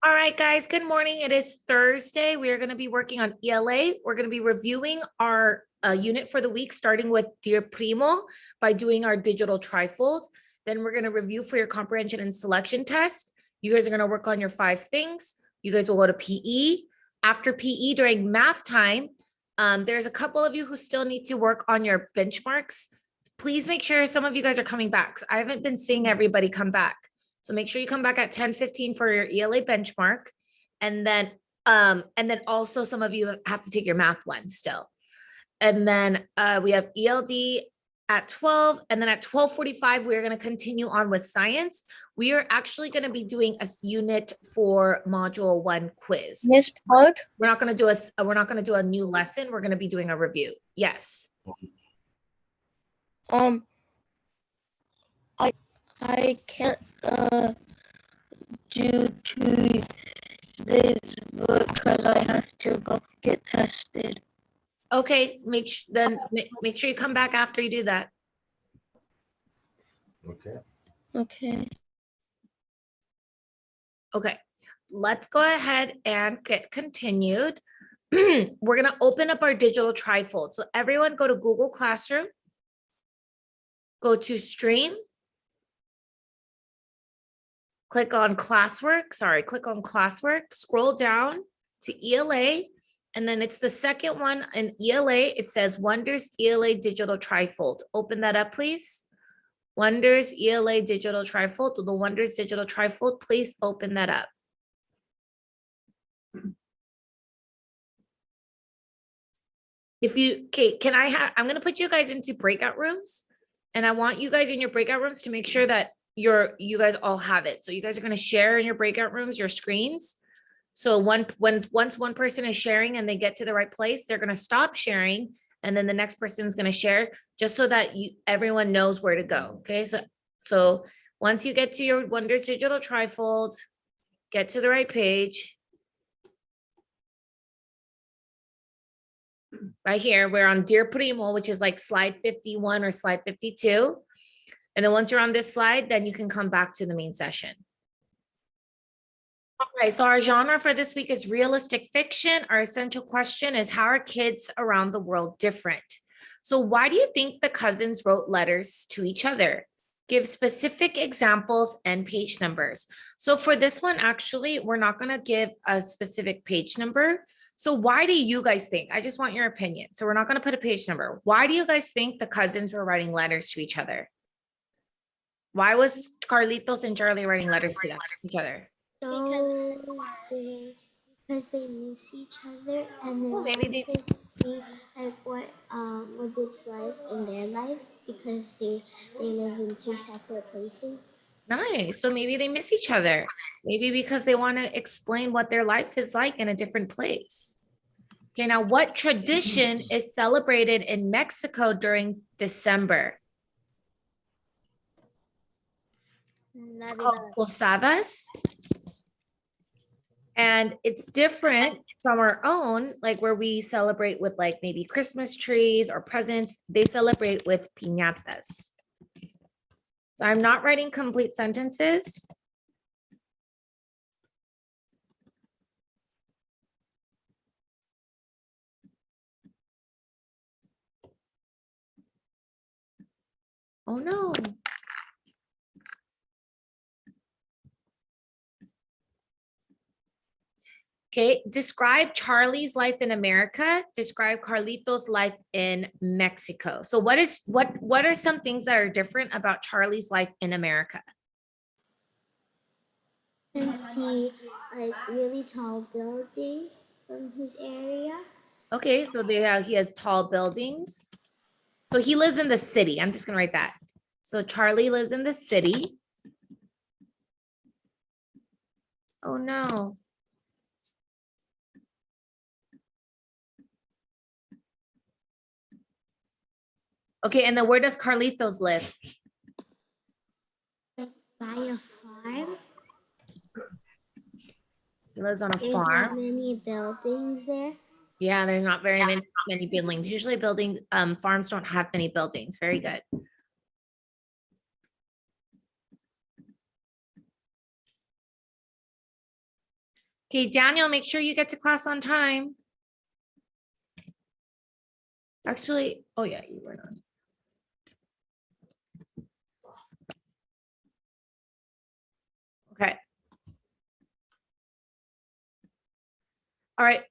All right, guys, good morning. It is Thursday. We are going to be working on ELA. We're going to be reviewing our unit for the week, starting with Dear Primo by doing our digital trifold. Then we're going to review for your comprehension and selection test. You guys are going to work on your 5 things. You guys will go to PE. After PE, during math time, there's a couple of you who still need to work on your benchmarks. Please make sure some of you guys are coming back. I haven't been seeing everybody come back. So make sure you come back at 10:15 for your ELA benchmark. And then also some of you have to take your math one still. And then we have ELD at 12. And then at 12:45, we're going to continue on with science. We are actually going to be doing a unit for module 1 quiz. Miss Park? We're not going to do a new lesson. We're going to be doing a review. Yes. I can't do 2 days because I have to go get tested. Okay, make sure you come back after you do that. Okay. Okay, let's go ahead and get continued. We're going to open up our digital trifold. So everyone go to Google Classroom, go to Stream, click on classwork, scroll down to ELA, and then it's the second one in ELA. It says Wonders ELA Digital Trifold. Open that up, please. Wonders ELA Digital Trifold, the Wonders Digital Trifold, please open that up. I'm going to put you guys into breakout rooms, and I want you guys in your breakout rooms to make sure that you guys all have it. So you guys are going to share in your breakout rooms, your screens. So once one person is sharing and they get to the right place, they're going to stop sharing. And then the next person is going to share just so that everyone knows where to go. Okay. So once you get to your Wonders Digital Trifold, get to the right page. Right here, we're on Dear Primo, which is like slide 51 or slide 52. And then once you're on this slide, then you can come back to the main session. All right, so our genre for this week is realistic fiction. Our essential question is, how are kids around the world different? So why do you think the cousins wrote letters to each other? Give specific examples and page numbers. So for this one, actually, we're not going to give a specific page number. So why do you guys think? I just want your opinion. So we're not going to put a page number. Why do you guys think the cousins were writing letters to each other? Why was Carlitos and Charlie writing letters to each other? Because they miss each other, and then maybe they can see like what it's like in their life, because they live in 2 separate places. Nice. So maybe they miss each other. Maybe because they want to explain what their life is like in a different place. Okay, now what tradition is celebrated in Mexico during December? It's called posadas. And it's different from our own, like where we celebrate with like maybe Christmas trees or presents. They celebrate with piñatas. So I'm not writing complete sentences. Oh no. Okay, describe Charlie's life in America. Describe Carlitos' life in Mexico. So what are some things that are different about Charlie's life in America? You can see like really tall buildings from his area. Okay, so he has tall buildings. So he lives in the city. I'm just gonna write that. So Charlie lives in the city. Oh no. Okay, and then where does Carlitos live? By a farm. He lives on a There's farm. not many buildings there. Yeah, there's not very many buildings. Usually farms don't have many buildings. Very good. Okay, Daniel, make sure you get to class on time. Actually, oh yeah, you were on. Okay. All right.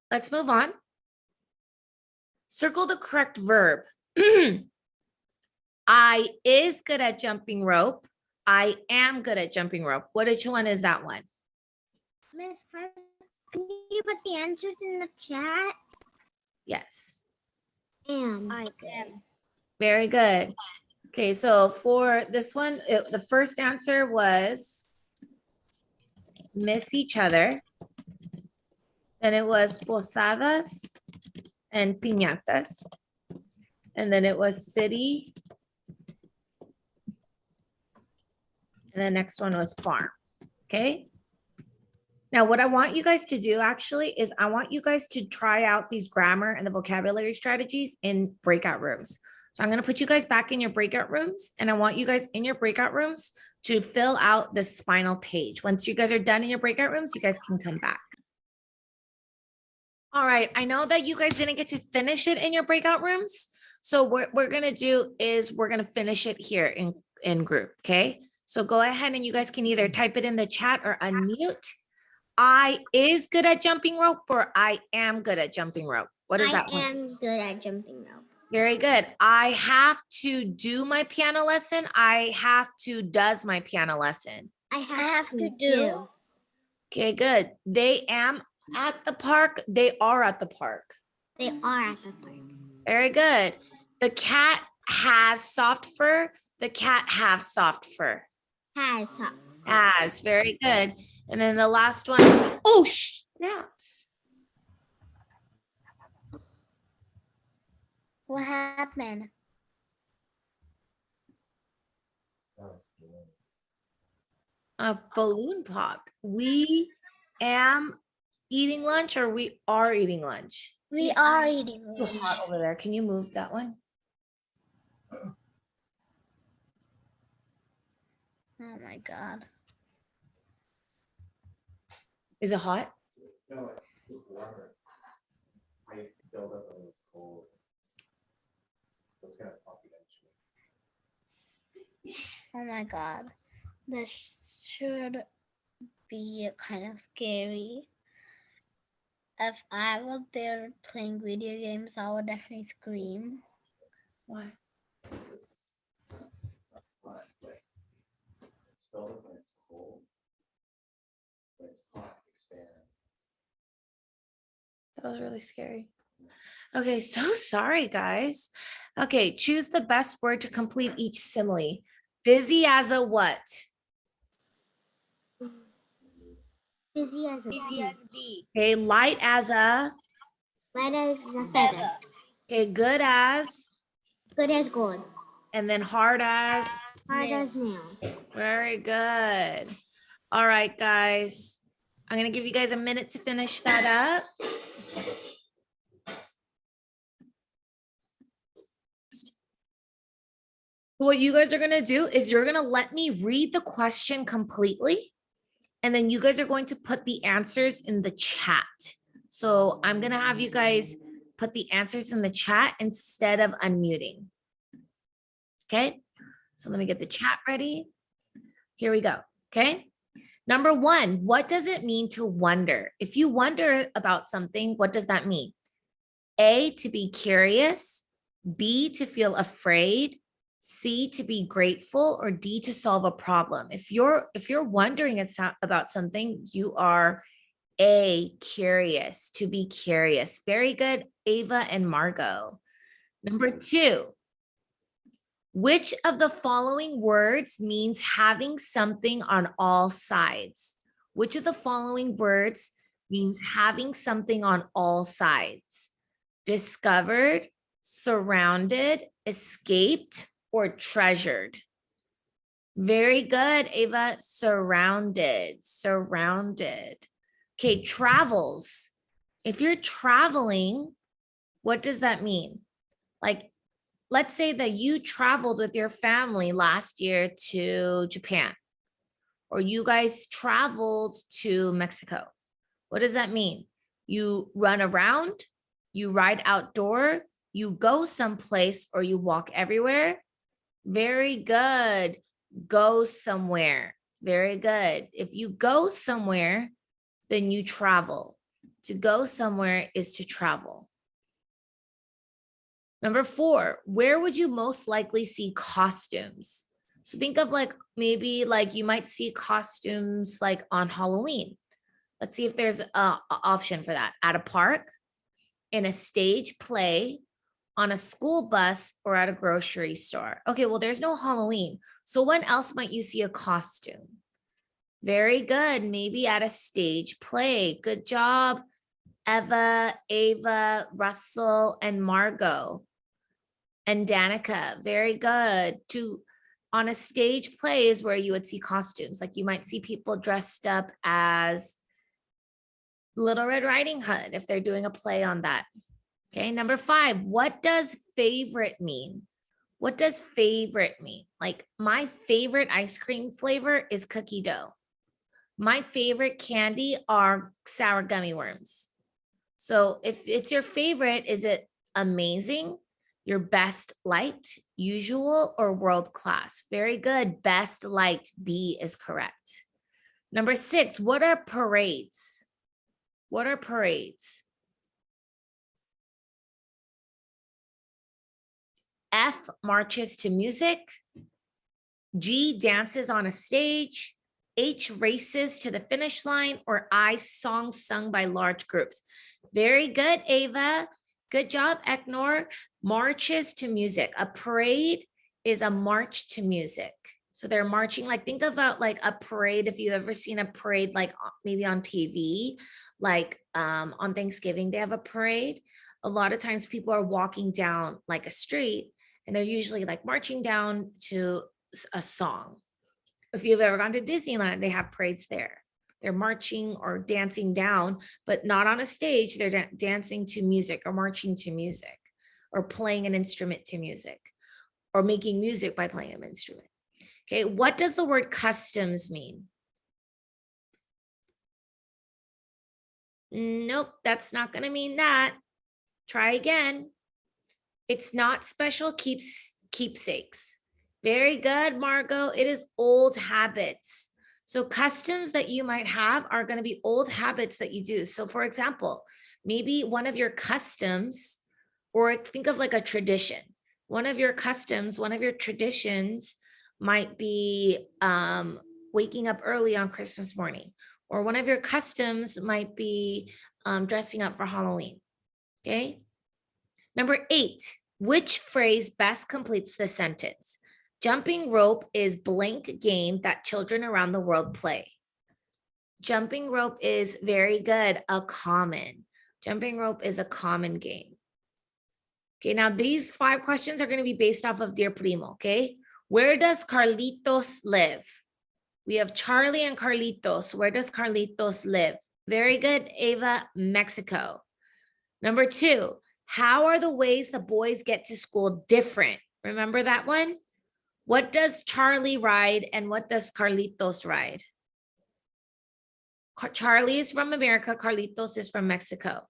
Let's move on. Circle the correct verb. I is good at jumping rope. I am good at jumping rope. Which one is that one? Miss, can you put the answers in the chat? Yes. I am. Very good. Okay, so for this one, the first answer was miss each other. Then it was posadas and piñatas. And then it was city. And the next one was farm. Okay. Now, what I want you guys to do actually is I want you guys to try out these grammar and the vocabulary strategies in breakout rooms. So I'm going to put you guys back in your breakout rooms, and I want you guys in your breakout rooms to fill out the spinal page. Once you guys are done in your breakout rooms, you guys can come back. All right, I know that you guys didn't get to finish it in your breakout rooms. So what we're going to do is we're going to finish it here in group, okay? So go ahead and you guys can either type it in the chat or unmute. I is good at jumping rope, or I am good at jumping rope. What is that one? I am good at jumping rope. Very good. I have to do my piano lesson. I have to does my piano lesson. I have to do. Okay, good. They am at the park. They are at the park. They are at the park. Very good. The cat has soft fur. The cat have soft fur. Has soft fur. Has. Very good. And then the last one. Oh, snaps. What happened? A balloon popped. We am eating lunch, or we are eating lunch? We are eating Too hot over there. Can you move that one? Oh my God. Is it hot? No, it's warmer. I filled up when it was cold. So it's gonna pop eventually. Oh my God. This should be kind of scary. If I was there playing video games, I would definitely scream. Why? It's not hot, but it's filled up when it's cold. When it's hot, it expands. That was really scary. Okay, so sorry, guys. Okay, choose the best word to complete each simile. Busy as a what? Busy as a bee. Okay, light as a. Light as a feather. Okay, good as. Good as gold. And then hard as. Hard as nails. Very good. All right, guys. I'm going to give you guys a minute to finish that up. What you guys are going to do is you're going to let me read the question completely. And then you guys are going to put the answers in the chat. So I'm going to have you guys put the answers in the chat instead of unmuting. Okay. So let me get the chat ready. Here we go. Okay. Number one, what does it mean to wonder? If you wonder about something, what does that mean? A, to be curious. B, to feel afraid. C, to be grateful, or D, to solve a problem. If you're wondering about something, you are A, curious, to be curious. Very good, Ava and Margot. Number two, which of the following words means having something on all sides? Which of the following words means having something on all sides? Discovered, surrounded, escaped, or treasured? Very good, Ava. Surrounded. Okay, travels. If you're traveling, what does that mean? Like, let's say that you traveled with your family last year to Japan. or you guys traveled to Mexico. What does that mean? You run around, you ride outdoor, you go someplace, or you walk everywhere. Very good. Go somewhere. Very good. If you go somewhere, then you travel. To go somewhere is to travel. Number 4, where would you most likely see costumes? So think of like maybe like you might see costumes like on Halloween. Let's see if there's a option for that. At a park, in a stage play, on a school bus, or at a grocery store. Okay, well, there's no Halloween. So when else might you see a costume? Very good. Maybe at a stage play. Good job, Eva, Ava, Russell, and Margot. And Danica. Very good. On a stage play is where you would see costumes. Like you might see people dressed up as Little Red Riding Hood if they're doing a play on that. Okay, number 5, what does favorite mean? What does favorite mean? Like my favorite ice cream flavor is cookie dough. My favorite candy are sour gummy worms. So if it's your favorite, is it amazing, your best liked, usual, or world class? Very good. Best liked, B is correct. Number 6, what are parades? What are parades? F, marches to music. G, dances on a stage. H, races to the finish line. Or I, songs sung by large groups. Very good, Ava. Good job, Eknor. Marches to music. A parade is a march to music. So they're marching, like think about like a parade. If you've ever seen a parade, like maybe on TV, like on Thanksgiving, they have a parade. A lot of times people are walking down like a street and they're usually like marching down to a song. If you've ever gone to Disneyland, they have parades there. They're marching or dancing down, but not on a stage. They're dancing to music or marching to music or playing an instrument to music or making music by playing an instrument. Okay, what does the word customs mean? Nope, that's not going to mean that. Try again. It's not special keepsakes. Very good, Margot. It is old habits. So customs that you might have are going to be old habits that you do. So for example, maybe one of your customs, or think of like a tradition. One of your customs, one of your traditions might be waking up early on Christmas morning, or one of your customs might be dressing up for Halloween. Okay. Number 8, which phrase best completes the sentence? Jumping rope is blank game that children around the world play. Jumping rope is very good, a common. Jumping rope is a common game. Okay, now these 5 questions are going to be based off of Dear Primo, okay? Where does Carlitos live? We have Charlie and Carlitos. Where does Carlitos live? Very good, Ava, Mexico. Number 2, how are the ways the boys get to school different? Remember that one? What does Charlie ride and what does Carlitos ride? Charlie is from America, Carlitos is from Mexico.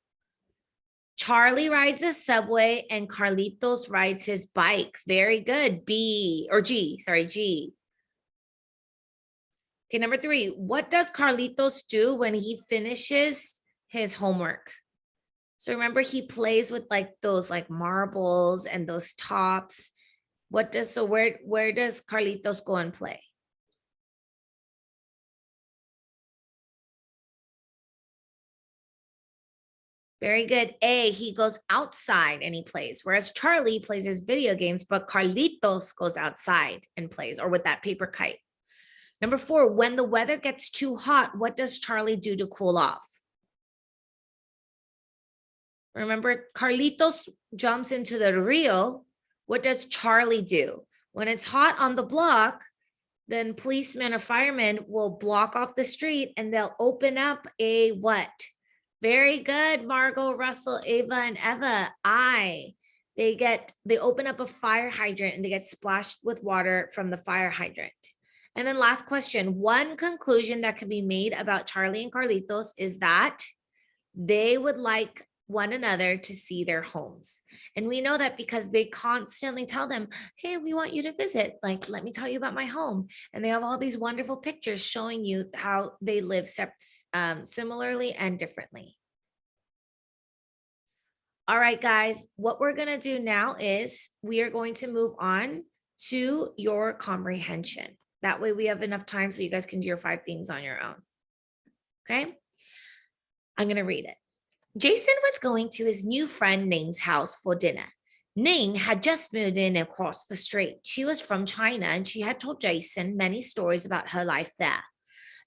Charlie rides a subway and Carlitos rides his bike. Very good. G. Okay, number 3, what does Carlitos do when he finishes his homework? So remember, he plays with like those like marbles and those tops. Where does Carlitos go and play? Very good. A, he goes outside and he plays, whereas Charlie plays his video games, but Carlitos goes outside and plays, or with that paper kite. Number 4, when the weather gets too hot, what does Charlie do to cool off? Remember, Carlitos jumps into the rio. What does Charlie do? When it's hot on the block, then policemen or firemen will block off the street and they'll open up a what? Very good, Margot, Russell, Ava, and Eva. They open up a fire hydrant and they get splashed with water from the fire hydrant. And then last question, one conclusion that can be made about Charlie and Carlitos is that they would like one another to see their homes. And we know that because they constantly tell them, hey, we want you to visit. Like, let me tell you about my home. And they have all these wonderful pictures showing you how they live similarly and differently. All right, guys, what we're going to do now is we are going to move on to your comprehension. That way we have enough time so you guys can do your 5 things on your own. Okay. I'm going to read it. Jason was going to his new friend Ning's house for dinner. Ning had just moved in across the street. She was from China and she had told Jason many stories about her life there.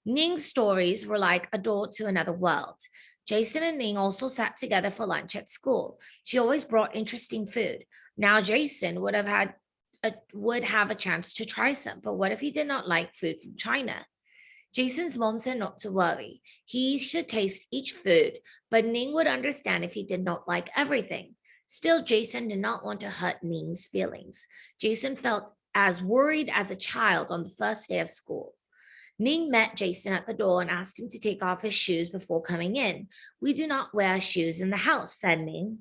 Ning's stories were like a door to another world. Jason and Ning also sat together for lunch at school. She always brought interesting food. Now Jason would have a chance to try some, but what if he did not like food from China? Jason's mom said not to worry. He should taste each food, but Ning would understand if he did not like everything. Still, Jason did not want to hurt Ning's feelings. Jason felt as worried as a child on the first day of school. Ning met Jason at the door and asked him to take off his shoes before coming in. We do not wear shoes in the house, said Ning.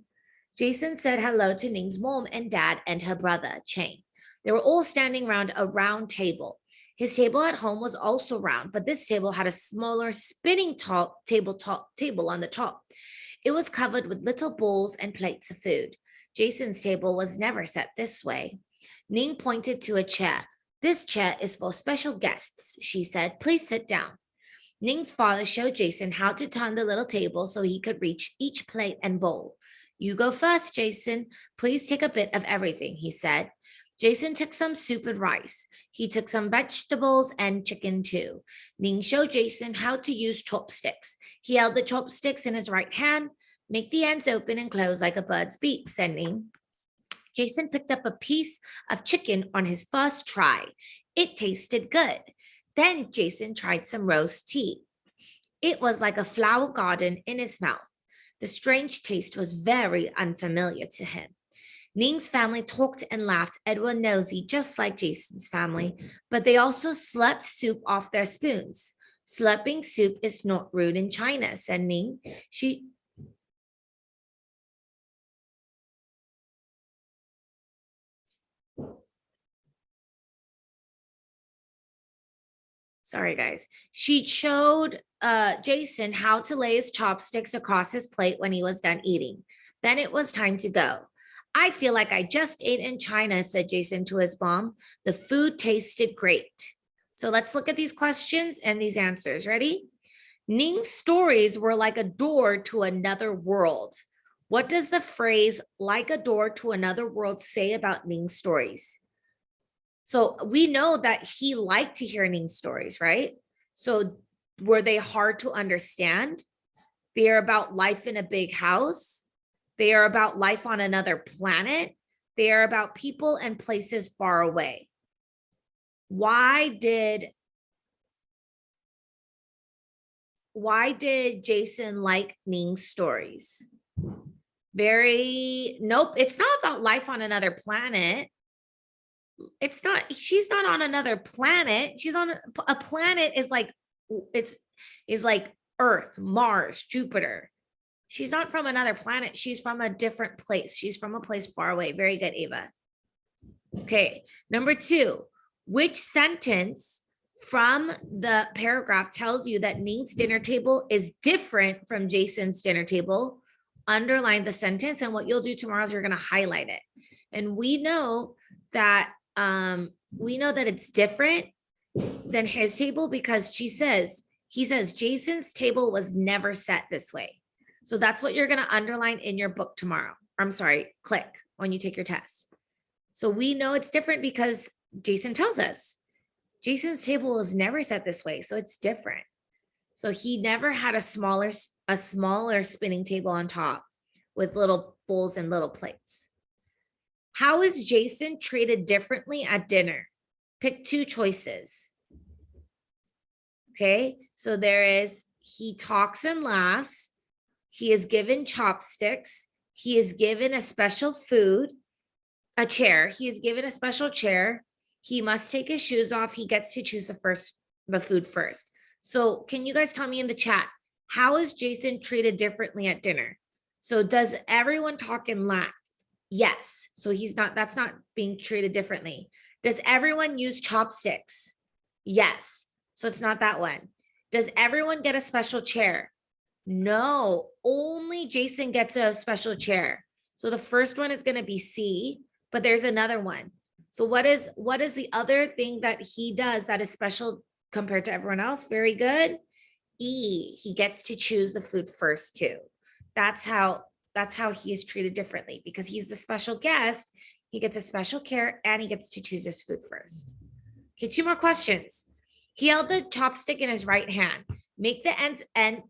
Jason said hello to Ning's mom and dad and her brother, Chang. They were all standing around a round table. His table at home was also round, but this table had a smaller spinning table on the top. It was covered with little bowls and plates of food. Jason's table was never set this way. Ning pointed to a chair. This chair is for special guests, she said. Please sit down. Ning's father showed Jason how to turn the little table so he could reach each plate and bowl. You go first, Jason. Please take a bit of everything, he said. Jason took some soup and rice. He took some vegetables and chicken too. Ning showed Jason how to use chopsticks. He held the chopsticks in his right hand. Make the ends open and close like a bird's beak, said Ning. Jason picked up a piece of chicken on his first try. It tasted good. Then Jason tried some roast tea. It was like a flower garden in his mouth. The strange taste was very unfamiliar to him. Ning's family talked and laughed and were nosy just like Jason's family, but they also slurped soup off their spoons. Slurping soup is not rude in China, said Ning. Sorry, guys. She showed Jason how to lay his chopsticks across his plate when he was done eating. Then it was time to go. I feel like I just ate in China, said Jason to his mom. The food tasted great. So let's look at these questions and these answers. Ready? Ning's stories were like a door to another world. What does the phrase like a door to another world say about Ning's stories? So we know that he liked to hear Ning's stories, right? So were they hard to understand? They are about life in a big house. They are about life on another planet. They are about people and places far away. Why did Jason like Ning's stories? Nope, it's not about life on another planet. It's not, she's not on another planet. She's on a planet is like Earth, Mars, Jupiter. She's not from another planet. She's from a different place. She's from a place far away. Very good, Ava. Okay, number 2, which sentence from the paragraph tells you that Ning's dinner table is different from Jason's dinner table? Underline the sentence, and what you'll do tomorrow is you're going to highlight it. And we know that it's different than his table because he says Jason's table was never set this way. So that's what you're going to underline in your book tomorrow. I'm sorry, click when you take your test. So we know it's different because Jason tells us Jason's table was never set this way. So it's different. So he never had a smaller spinning table on top with little bowls and little plates. How is Jason treated differently at dinner? Pick 2 choices. Okay, so he talks and laughs. He is given chopsticks. He is given a special food, a chair. He is given a special chair. He must take his shoes off. He gets to choose the food first. So can you guys tell me in the chat, how is Jason treated differently at dinner? So does everyone talk and laugh? Yes. So that's not being treated differently. Does everyone use chopsticks? Yes. So it's not that one. Does everyone get a special chair? No, only Jason gets a special chair. So the first one is going to be C, but there's another one. So what is the other thing that he does that is special compared to everyone else? Very good. E, he gets to choose the food first too. That's how he is treated differently because he's the special guest. He gets a special care and he gets to choose his food first. Okay, 2 more questions. He held the chopstick in his right hand. Make the ends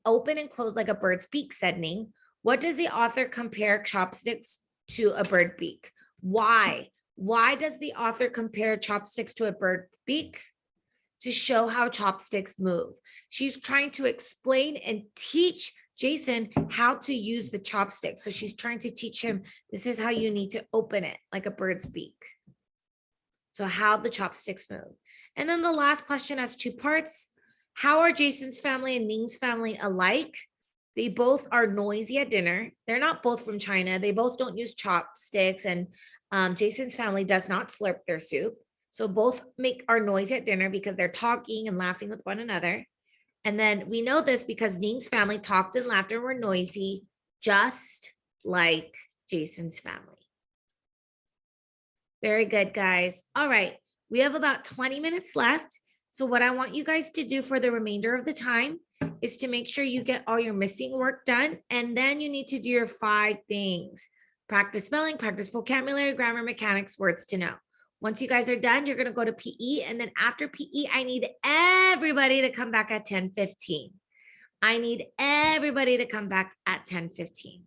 open and close like a bird's beak, said Ning. What does the author compare chopsticks to a bird beak? Why? Why does the author compare chopsticks to a bird beak? To show how chopsticks move. She's trying to explain and teach Jason how to use the chopstick. So she's trying to teach him, this is how you need to open it like a bird's beak. So how the chopsticks move. And then the last question has 2 parts. How are Jason's family and Ning's family alike? They both are noisy at dinner. They're not both from China. They both don't use chopsticks, and Jason's family does not slurp their soup. So both are noisy at dinner because they're talking and laughing with one another. And then we know this because Ning's family talked and laughed and were noisy, just like Jason's family. Very good, guys. All right, we have about 20 minutes left. So what I want you guys to do for the remainder of the time is to make sure you get all your missing work done. And then you need to do your 5 things. Practice spelling, practice vocabulary, grammar, mechanics, words to know. Once you guys are done, you're going to go to PE. And then after PE, I need everybody to come back at 10:15. I need everybody to come back at 10:15.